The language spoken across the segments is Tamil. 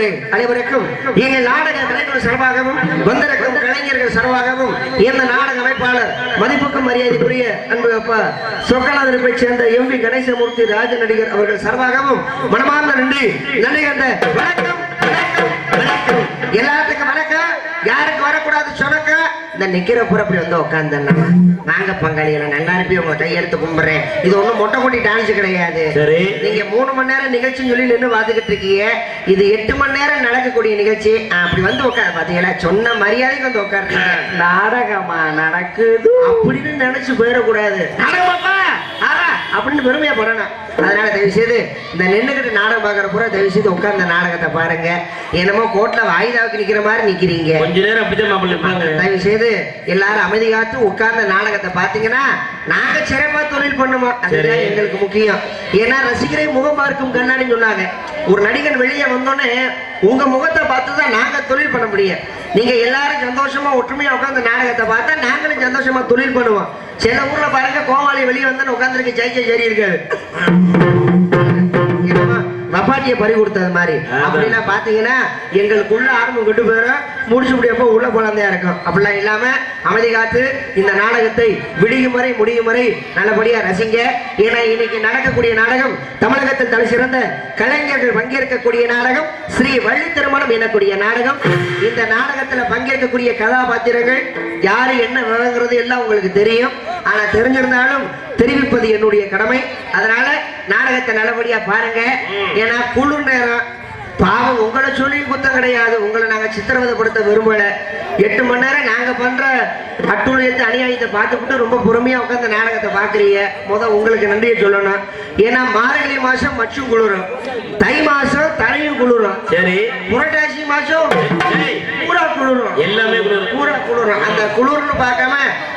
பெருமக்களே அனைவருக்கும் எங்கள் நாடக கலைஞர்கள் சார்பாகவும் வந்திருக்கும் கலைஞர்கள் சார்பாகவும் இந்த நாடக அமைப்பாளர் மதிப்புக்கும் மரியாதைக்குரிய அன்பு அப்பா சொக்கநாதனை சேர்ந்த எம்பி கணேசமூர்த்தி ராஜ நடிகர் அவர்கள் சார்பாகவும் மனமார்ந்த நன்றி நடிகர் வணக்கம் வணக்கம் வணக்கம் எல்லாத்துக்கும் வணக்கம். யாருக்கு வரக்கூடாது சொன்னக்க இந்த நிக்கிற பூரா அப்படி வந்து உட்காந்து வாங்க பங்காளிகளை நல்லா இருப்பி உங்க கையெடுத்து கும்பிடுறேன். இது ஒண்ணும் மொட்டை கொட்டி டான்ஸ் கிடையாது. நீங்க 3 மணி நேரம் நிகழ்ச்சின்னு சொல்லி நின்று பாத்துக்கிட்டு இருக்கீங்க. இது 8 மணி நேரம் நடக்கக்கூடிய நிகழ்ச்சி. அப்படி வந்து உட்காரு பாத்தீங்களா, சொன்ன மரியாதைக்கு வந்து உட்காரு. நாடகமா நடக்குது அப்படின்னு நினைச்சு போயிடக்கூடாது. நாடகமாப்பா அப்படின்னு பெருமையா போறேன். அதனால தயவு செய்து இந்த நின்றுகிட்டு நாடகம் பாக்குற பூரா தயவு செய்து உட்கார்ந்த நாடகத்தை பாருங்க. என்னமோ கோட்ல வாய்தாவுக்கு நிக்கிற மாதிரி நிக்கிறீங்க. கொஞ்ச நேரம் அப்படிதான். தயவு செய்து எல்லாரும் அமைதி காத்து உட்கார்ந்த நாடகத்தை பாத்தீங்கன்னா நாங்க சிறப்பா தொழில் பண்ணுவோம். அதுதான் எங்களுக்கு முக்கியம். ஏன்னா ரசிகரை முகம் பார்க்கும் கண்ணாடின்னு சொன்னாங்க. ஒரு நடிகன் வெளியே வந்தோடனே உங்க முகத்தை பார்த்துதான் நாங்க தொழில் பண்ண முடியும். நீங்க எல்லாரும் சந்தோஷமா ஒற்றுமையா உட்கார்ந்து நாடகத்தை பார்த்தா நாங்களும் சந்தோஷமா தொழில் பண்ணுவோம். சில ஊர்ல பாருங்க கோமாளி வெளியே வந்து உட்காந்துருக்கு ஜெயிச்ச சரி இருக்காது, வப்பாட்டிய பறி கொடுத்தது மாதிரி. அப்படின்னா பாத்தீங்கன்னா எங்களுக்குள்ள ஆரம்பம் கெட்டு போயிடும், முடிச்சு முடியப்போ உள்ள குழந்தையா இருக்கும். அப்படிலாம் இல்லாம அமைதி காத்து இந்த நாடகத்தை விடியும் வரை முடியும் வரை நல்லபடியா ரசிங்க. ஏன்னா இன்னைக்கு நடக்கக்கூடிய நாடகம் தமிழகத்தில் தலை சிறந்த கலைஞர்கள் பங்கேற்கக்கூடிய நாடகம் ஸ்ரீ வள்ளி திருமணம் எனக்கூடிய நாடகம். இந்த நாடகத்துல பங்கேற்கக்கூடிய கதாபாத்திரங்கள் யாரு என்ன விவரங்கிறது எல்லாம் உங்களுக்கு தெரியும். ஆனா தெரிஞ்சிருந்தாலும் தெரிவிப்பது என்னுடைய கடமை. அதனால நாடகத்தை நல்லபடியா பாருங்க. ஏன்னா குளிர் நேரம் பாவம் உங்களை சொல்லி குத்தம் கிடையாது. உங்களை நாங்க சித்திரவதைப்படுத்த விரும்பல. 8 மணி நேரம் நாங்க பண்ற அட்டுழியத்தை அநியாயத்தை பார்த்துக்கிட்டு ரொம்ப பொறுமையா உட்காந்து நாடகத்தை பாக்குறீங்க. உங்களுக்கு நன்றியை சொல்லணும். ஏன்னா மார்கழி மாசம் மச்சும் குளிரும், தை மாசம் தலையும் குளிரும், சரி புரட்டாசி மாசம் பூரா குளிரும், எல்லாமே பூரா குளிரும். அந்த குளிர்னு பார்க்காம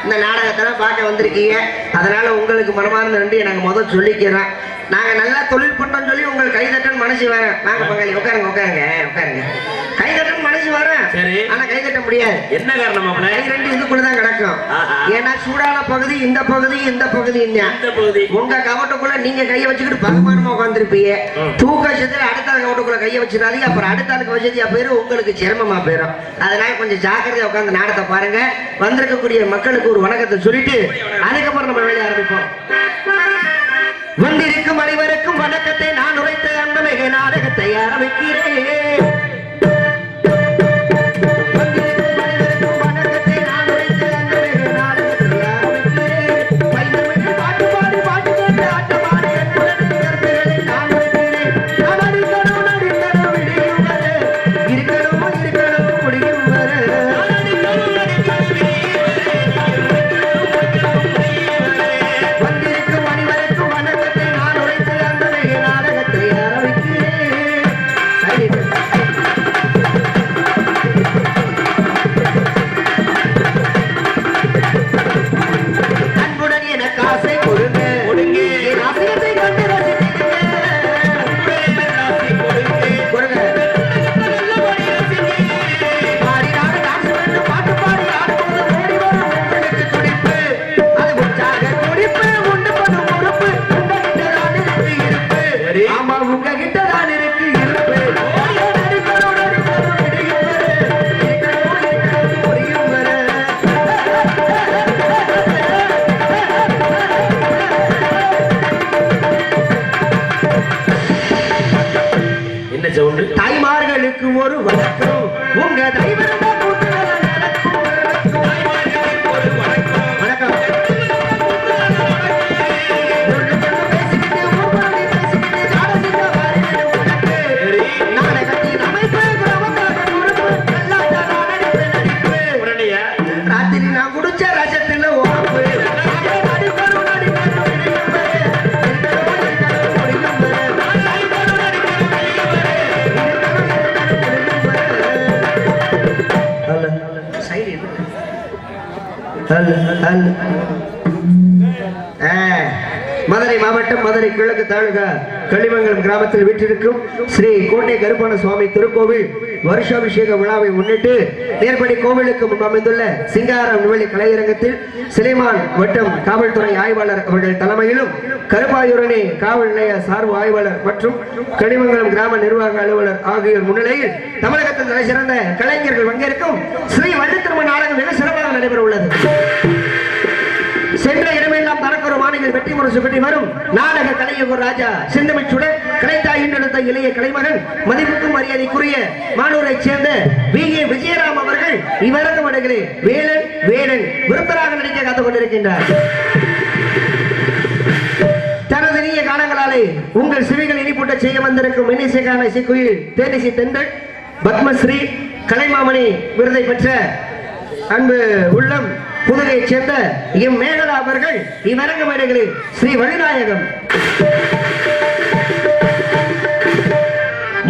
இந்த நாடகத்தெல்லாம் பார்க்க வந்திருக்கீங்க. அதனால உங்களுக்கு மனமார்ந்த நன்றியை நாங்க சொல்லிக்கிறோம். நாங்க நல்லா தொழில் பண்றோம் சொல்லி உங்களுக்கு கைதட்டன்னு மனசு வரேன். வாங்க பங்காளி உட்காருங்க உட்காருங்க உட்காருங்க. கைதட்டன்னு மனசு வரேன், ஆனா கைதட்ட முடியாது. என்ன காரணம்? கை 2 இதுக்குள்ளதான் கிடக்கும். ஏன்னா சூடான பகுதி இந்த பகுதி, இந்த பகுதி உங்க கவட்டுக்குள்ள நீங்க கையை வச்சுக்கிட்டு பகமானமா உட்காந்துருப்பீங்க. தூக்க வச்சதுல அடுத்த கவட்டுக்குள்ள கையை வச்சிடாதீங்க. அப்புறம் அடுத்த ஆளுக்கு வசதியா போயிரும், உங்களுக்கு சிரமமா போயிடும். அதனால கொஞ்சம் ஜாக்கிரதையா உட்காந்து நாடகத்தை பாருங்க. வந்திருக்கக்கூடிய மக்களுக்கு ஒரு வணக்கத்தை சொல்லிட்டு அதுக்கப்புறம் நம்ம வேலையை ஆரம்பிப்போம். வந்திருக்கும் அனைவருக்கும் வணக்கத்தை நான் உரைத்த அந்த மிக நாடகத்தை ஆரம்பிக்கிறேன். தாய்மார்களுக்கு ஒரு வணக்கம். உங்க தலைவர் ராத்திரி நான் குடிச்ச ரசத்துல மதுரை மாவட்டம் மதுரை கிழக்கு தாலுகா கள்ளிமங்கலம் கிராமத்தில் வீற்றிருக்கும் ஸ்ரீ கோட்டை கருப்பண சுவாமி திருக்கோவில் வருஷாபிஷேக விழாவை முன்னிட்டு நேர்படி கோவிலுக்கு முன் அமைந்துள்ள சிங்காரம் நுவலி கலையரங்கத்தில் சிலைமான் வட்டம் காவல்துறை ஆய்வாளர் அவர்கள் தலைமையிலும் கருப்பாயூரணி காவல் நிலைய சார்பு ஆய்வாளர் மற்றும் கனிமங்கலம் கிராம நிர்வாக அலுவலர் ஆகியோர் முன்னிலையில் தமிழகத்தில் தலை சிறந்த கலைஞர்கள் பங்கேற்கும் ஸ்ரீ வள்ளித்திரும நாடகம் மிக சிறப்பாக நடைபெற உள்ளது. சென்ற இடமெல்லாம் தரக்கொரு மாநில வெற்றி முரசு பெற்றி வரும் நாடக கலையுகர் ராஜா செந்தமிழ்ச்சுடன் கலைத்தாயின் எடுத்த இளைய கலைமகன் மதிப்புக்கும் மரியாதைக்குரிய மானூரை சேர்ந்த வி ஏ விஜயராம் அவர்கள் இவரது மடைகளே வேலன் வேடன் விருத்தராக நடிக்க காத்துக் கொண்டிருக்கின்றார். தனது நீய காலங்களாலே உங்கள் சிவிகள் இனிப்பூட்ட செய்ய வந்திருக்கும் இன்னிசைக்கான இசைக்குயில் தேனிசை தென்றல் பத்மஸ்ரீ கலைமாமணி விருதை பெற்ற அன்பு உள்ளம் புதுகையைச் சேர்ந்த எம் மேகலா அவர்கள் இவரங்க மேடைகளில் ஸ்ரீ வழிநாயகம்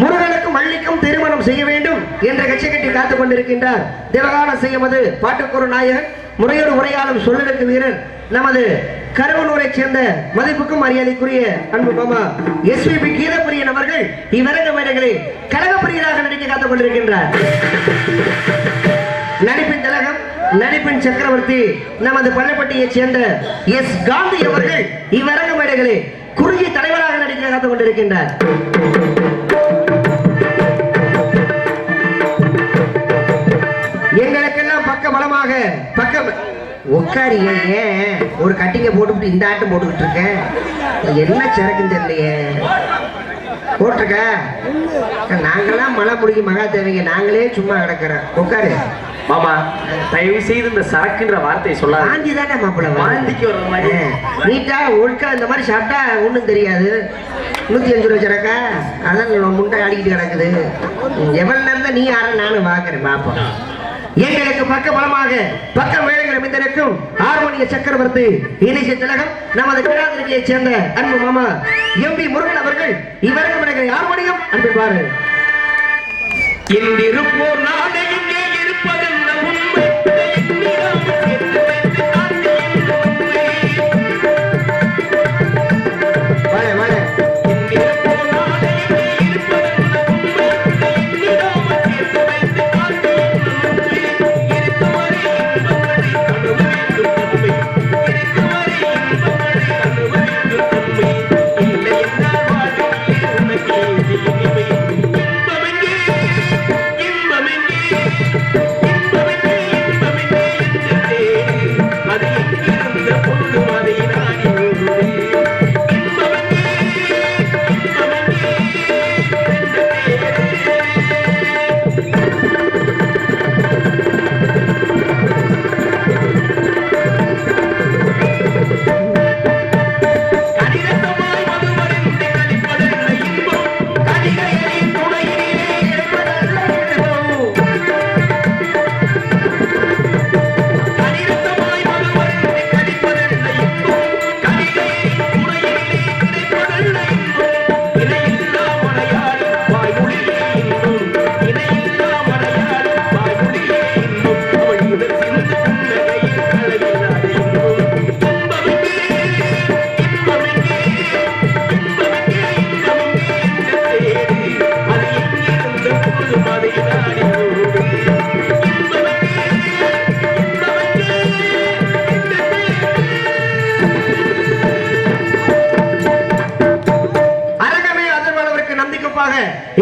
முருகனுக்கும் வள்ளிக்கும் திருமணம் செய்ய வேண்டும் என்ற கட்சி கட்டி காத்துக் கொண்டிருக்கின்றார். தேவகானம் செய்யமது பாட்டுக்குரு நாயகன் முறையோடு உரையாடும் சொல்லெடுக்கு வீரர் நமது கருவனூரை சேர்ந்த மதிப்புக்கும் மரியாதைக்குரிய அன்பு மாமா எஸ்பிபி கீதப்பிரியன் அவர்கள் இவரங்க மேடைகளில் கழகப்பிரியராக நடிக்க காத்துக் கொண்டிருக்கின்றார். நடிப்பின் திலகம் நடிப்பின் சக்கரவர்த்தி நமது பள்ளப்பட்டியைச் சேர்ந்த எஸ் காந்தி அவர்கள் இவ்வரங்க மேடைகளே குறுகிய தலைவராக நடிக்க காத்துக் கொண்டிருக்கின்றார். எங்களுக்கெல்லாம் பக்க பலமாக பக்கம் உட்காரிங்க. ஏன் ஒரு கட்டிங்க போட்டுவிட்டு இந்த ஆட்டம் போட்டுக்கிட்டு இருக்கேன்? என்ன சரக்குன்னு தெரியலையே போட்டிருக்க. நாங்கெல்லாம் மழை முடிக்க மகா தேவைங்க, நாங்களே சும்மா கிடக்குறோம். உட்காரு மாமா, தயவு செய்து இந்த சரக்குன்ற வார்த்தையை சொல்லாத. வாந்தி தானே மாப்பிள்ள, வாந்திக்கு வர மாதிரி நீட்டா ஒழுக்கா இந்த மாதிரி சாப்பிட்டா ஒன்றும் தெரியாது. 105 ரூபா சரக்கா அதான் முண்டை அடிக்கிட்டு கிடக்குது. எவ்வளவு நேரம் நீ யார நானும் பார்க்கிறேன் பாப்போம். எங்களுக்கு பக்க பலமாக பக்க வேலைகள் அமைந்திருக்கும் ஹார்மோனிய சக்கரவர்த்தி இனிசை திலகம் நமது கிராமத்தைச் சேர்ந்த அன்பு மாமா எம்பி முருகன் அவர்கள் இவருக்கு ஹார்மோனியம் அன்பு பாரு. இன்றிருப்போர் நாடே இங்கே இருப்பதென்ன உண்மை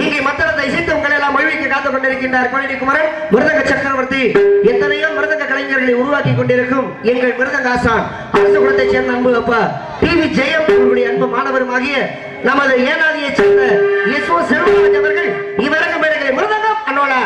இங்கே மத்தளத்தை இசைத்து உங்களை எல்லாம் மொழிவைக்க காத்துக் கொண்டிருக்கின்றார் கோனேரி குமரன் மிருதங்க சக்கரவர்த்தி. எத்தனையோ மிருதங்க கலைஞர்களை உருவாக்கி கொண்டிருக்கும் எங்கள் மிருதங்க ஆசான் அரசு குலத்தைச் சேர்ந்த அன்பு அப்பா டிவி ஜெயம் அவர்களுடைய அன்பு மாணவருமாகிய நமது ஏனாதியைச் சேர்ந்த எஸ் ஓ செல்வராஜ் அவர்கள் இவரங்க மேடைகளை மிருதங்கம் அண்ணோலா.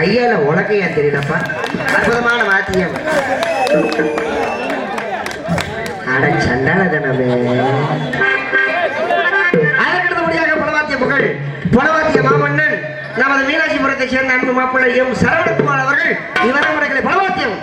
கையால உலக்கையா தெரியலப்பா. அற்புதமான வாத்தியம். அட சண்டால தானே. அதற்கடுத்தபடியாக பலவாத்திய புகழ் பலவாத்திய மாமன்னன் நமது மீனாட்சிபுரத்தை சேர்ந்த அன்பு மாப்பிள்ளை எம் சரவணகுமார் அவர்கள் இவரமுறைகளை பலவாத்தியம்.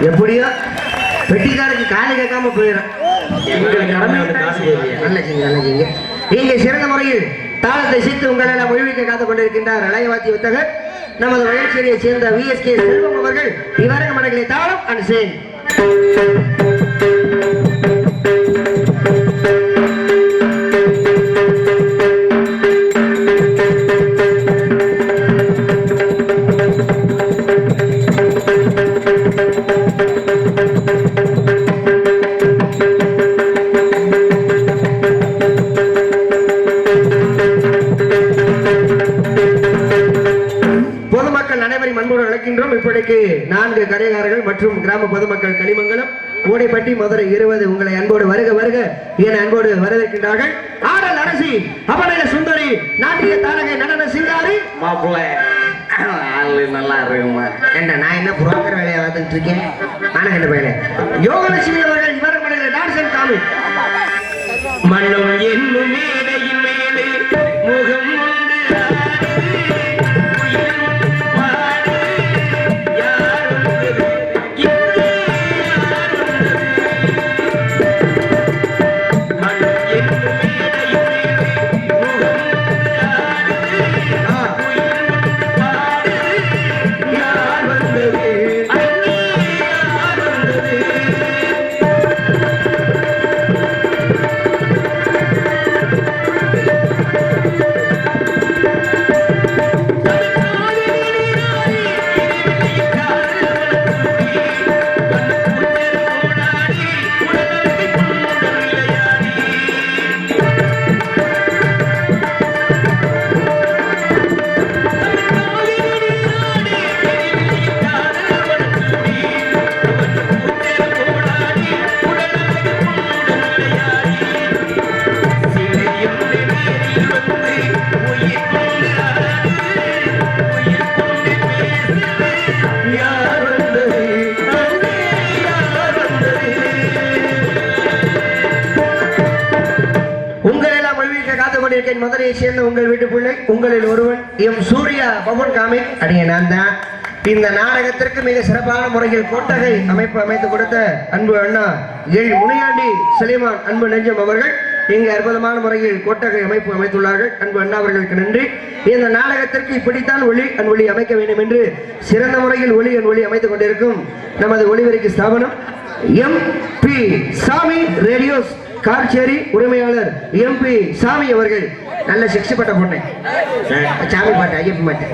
எப்படியோ பெட்டிக்காரருக்கு காலி கேட்காம போயிடும். இங்கே சிறந்த முறையில் தாளத்தை சீர்த்து உங்களை மொழிவிக்க காத்துக் கொண்டிருக்கின்றார் அலையவாத்தி வித்தகர் நமது வயல்சேரியை சேர்ந்த VSK செல்வம் அவர்கள். இவரக மடங்களை தாளம் அனுசேன். இப்படிக்கு 4 கரைகாரர்கள் மற்றும் கிராம பொதுமக்கள் களிமங்கலம் கூடைப்பட்டி மதுரை 20 உங்களை அன்போடு வருக வருக என அன்போடு வரவேற்கின்றார்கள். ஆடல் அரசி அபநய சுந்தரி நாட்டிய தாரகை நடன சிங்காரி மாப்பிள்ளை நல்லா இருக்குமா என்ன நான் என்ன புரோக்கர் வேலையை பார்த்துட்டு இருக்கேன். ஆனா என்ன பையன் யோகலட்சுமி அவர்கள் இவர் மனைவி டான்ஸ் அண்ட் காமி மண்ணும் என்னும் மேடையின் மேலே முகம் என் மதுரையை சேர்ந்த உங்கள் வீட்டு பிள்ளை உங்களில் ஒருவன் எம் சூர்யா பவன் காமிக் அடிய நான் தான். இந்த நாடகத்திற்கு மிக சிறப்பான முறையில் கொட்டகை அமைப்பு அமைத்து கொடுத்த அன்பு அண்ணா எல் முனியாண்டி சுலைமான் அன்பு நெஞ்சம் அவர்கள் இங்கு அற்புதமான முறையில் கொட்டகை அமைப்பு அமைத்துள்ளார்கள். அன்பு அண்ணா அவர்களுக்கு நன்றி. இந்த நாடகத்திற்கு இப்படித்தான் ஒளி அன் ஒளி அமைக்க வேண்டும் என்று சிறந்த முறையில் ஒளி அன் ஒளி அமைத்துக் கொண்டிருக்கும் நமது ஒளிபெருக்கி ஸ்தாபனம் MP சாமி ரேடியோஸ் கார்ச்சேரி உரிமையாளர் MP சாமி அவர்கள். நல்ல சிக்ஸ் பட்ட பொண்ணு சாமி பாட்டு ஐயப்ப மாட்டேன்.